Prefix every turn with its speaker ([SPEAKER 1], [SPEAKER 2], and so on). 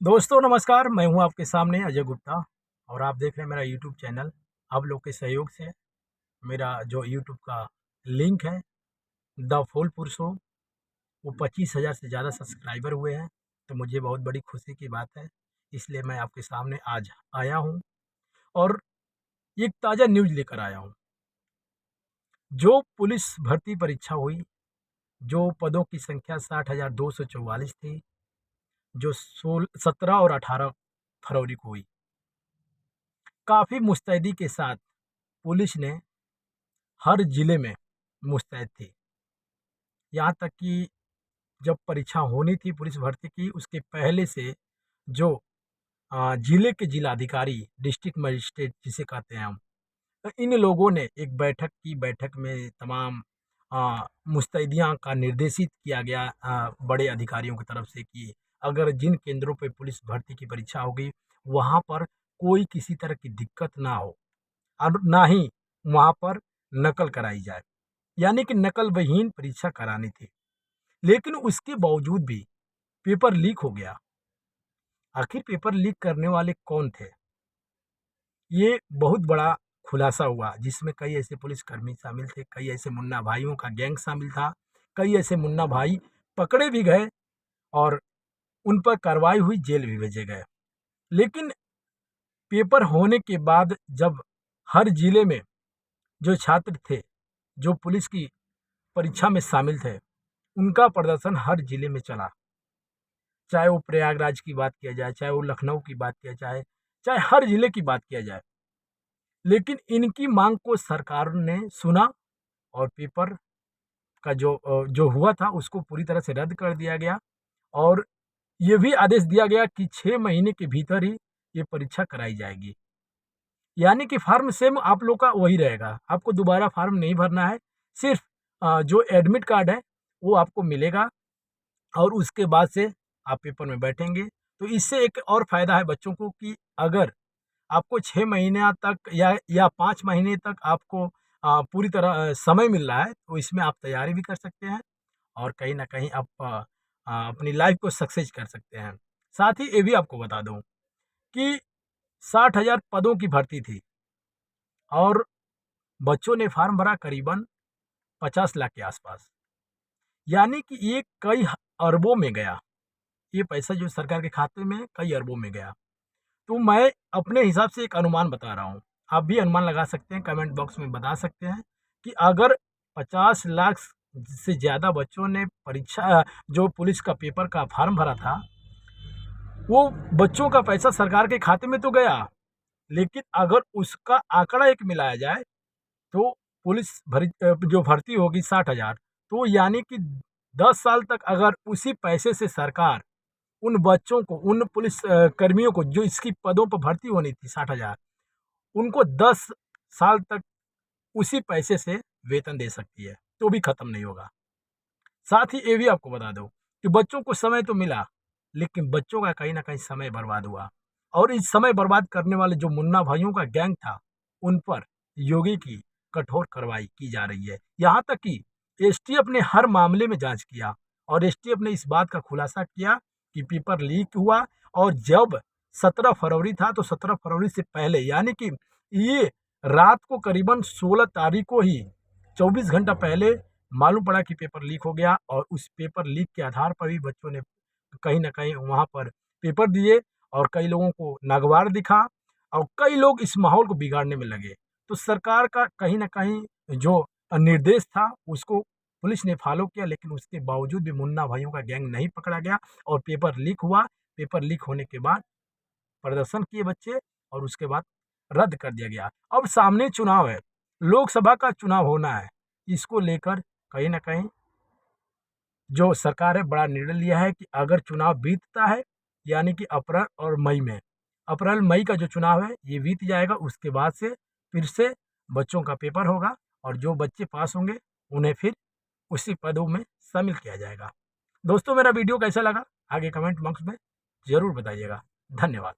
[SPEAKER 1] दोस्तों नमस्कार, मैं हूं आपके सामने अजय गुप्ता और आप देख रहे हैं मेरा यूट्यूब चैनल। आप लोग के सहयोग से मेरा जो यूट्यूब का लिंक है द फूलपुर शो, वो 25,000 से ज़्यादा सब्सक्राइबर हुए हैं। तो मुझे बहुत बड़ी खुशी की बात है, इसलिए मैं आपके सामने आज आया हूं और एक ताज़ा न्यूज़ लेकर आया हूं। जो पुलिस भर्ती परीक्षा हुई, जो पदों की संख्या 60,244 थी, जो 17 और 18 फरवरी को हुई, काफ़ी मुस्तैदी के साथ पुलिस ने हर ज़िले में मुस्तैद थी। यहाँ तक कि जब परीक्षा होनी थी पुलिस भर्ती की, उसके पहले से जो ज़िले के ज़िलाधिकारी, डिस्ट्रिक्ट मजिस्ट्रेट जिसे कहते हैं हम, तो इन लोगों ने एक बैठक की। बैठक में तमाम मुस्तैदियाँ का निर्देशित किया गया बड़े अधिकारियों की तरफ से कि अगर जिन केंद्रों पे पुलिस भर्ती की परीक्षा होगी, वहाँ पर कोई किसी तरह की दिक्कत ना हो और ना ही वहाँ पर नकल कराई जाए, यानी कि नकल विहीन परीक्षा करानी थी। लेकिन उसके बावजूद भी पेपर लीक हो गया। आखिर पेपर लीक करने वाले कौन थे? ये बहुत बड़ा खुलासा हुआ, जिसमें कई ऐसे पुलिसकर्मी शामिल थे, कई ऐसे मुन्ना भाइयों का गैंग शामिल था, कई ऐसे मुन्ना भाई पकड़े भी गए और उन पर कार्रवाई हुई, जेल भी भेजे गए। लेकिन पेपर होने के बाद जब हर जिले में जो छात्र थे, जो पुलिस की परीक्षा में शामिल थे, उनका प्रदर्शन हर जिले में चला। चाहे वो प्रयागराज की बात किया जाए, चाहे वो लखनऊ की बात किया जाए, चाहे हर जिले की बात किया जाए। लेकिन इनकी मांग को सरकार ने सुना और पेपर का जो हुआ था उसको पूरी तरह से रद्द कर दिया गया और ये भी आदेश दिया गया कि 6 महीने के भीतर ही ये परीक्षा कराई जाएगी। यानी कि फॉर्म सेम आप लोग का वही रहेगा, आपको दोबारा फॉर्म नहीं भरना है। सिर्फ जो एडमिट कार्ड है वो आपको मिलेगा और उसके बाद से आप पेपर में बैठेंगे। तो इससे एक और फ़ायदा है बच्चों को कि अगर आपको 6 महीने तक या 5 महीने तक आपको पूरी तरह समय मिल रहा है, तो इसमें आप तैयारी भी कर सकते हैं और कहीं न कहीं आप अपनी लाइफ़ को सक्सेस कर सकते हैं। साथ ही ये भी आपको बता दूँ कि 60,000 पदों की भर्ती थी और बच्चों ने फ़ॉर्म भरा करीबन 50 लाख के आसपास। यानी कि ये कई अरबों में गया। ये पैसा जो सरकार के खाते में कई अरबों में गया। तो मैं अपने हिसाब से एक अनुमान बता रहा हूँ। आप भी अनुमान लगा सकते हैं, कमेंट बॉक्स में बता सकते हैं कि अगर 50 लाख से ज़्यादा बच्चों ने परीक्षा जो पुलिस का पेपर का फॉर्म भरा था, वो बच्चों का पैसा सरकार के खाते में तो गया, लेकिन अगर उसका आंकड़ा एक मिलाया जाए तो पुलिस जो भर्ती होगी 60,000, तो यानी कि 10 साल तक अगर उसी पैसे से सरकार उन बच्चों को, उन पुलिस कर्मियों को जो इसकी पदों पर भर्ती होनी थी 60,000, उनको 10 साल तक उसी पैसे से वेतन दे सकती है, तो भी खत्म नहीं होगा। साथ ही ये भी आपको बता दूँ कि बच्चों को समय तो मिला, लेकिन बच्चों का कहीं न कहीं समय बर्बाद हुआ और इस समय बर्बाद करने वाले जो मुन्ना भाइयों का गैंग था, उन पर योगी की कठोर कार्रवाई की जा रही है। यहाँ तक कि एसटीएफ ने हर मामले में जाँच किया और एसटीएफ ने इस बात का खुलासा किया कि पेपर लीक हुआ और जब 17 फरवरी था, तो 17 फरवरी से पहले यानी कि ये रात को करीबन 16 तारीख को ही 24 घंटा पहले मालूम पड़ा कि पेपर लीक हो गया और उस पेपर लीक के आधार पर ही बच्चों ने कहीं न कहीं वहाँ पर पेपर दिए और कई लोगों को नागवार दिखा और कई लोग इस माहौल को बिगाड़ने में लगे। तो सरकार का कहीं न कहीं जो निर्देश था उसको पुलिस ने फ़ॉलो किया, लेकिन उसके बावजूद भी मुन्ना भाइयों का गैंग नहीं पकड़ा गया और पेपर लीक हुआ। पेपर लीक होने के बाद प्रदर्शन किए बच्चे और उसके बाद रद्द कर दिया गया। अब सामने चुनाव है, लोकसभा का चुनाव होना है। इसको लेकर कहीं न कहीं जो सरकार है बड़ा निर्णय लिया है कि अगर चुनाव बीतता है, यानी कि अप्रैल और मई में, अप्रैल मई का जो चुनाव है ये बीत जाएगा, उसके बाद से फिर से बच्चों का पेपर होगा और जो बच्चे पास होंगे उन्हें फिर उसी पदों में शामिल किया जाएगा। दोस्तों मेरा वीडियो कैसा लगा? आगे कमेंट बॉक्स में ज़रूर बताइएगा। धन्यवाद।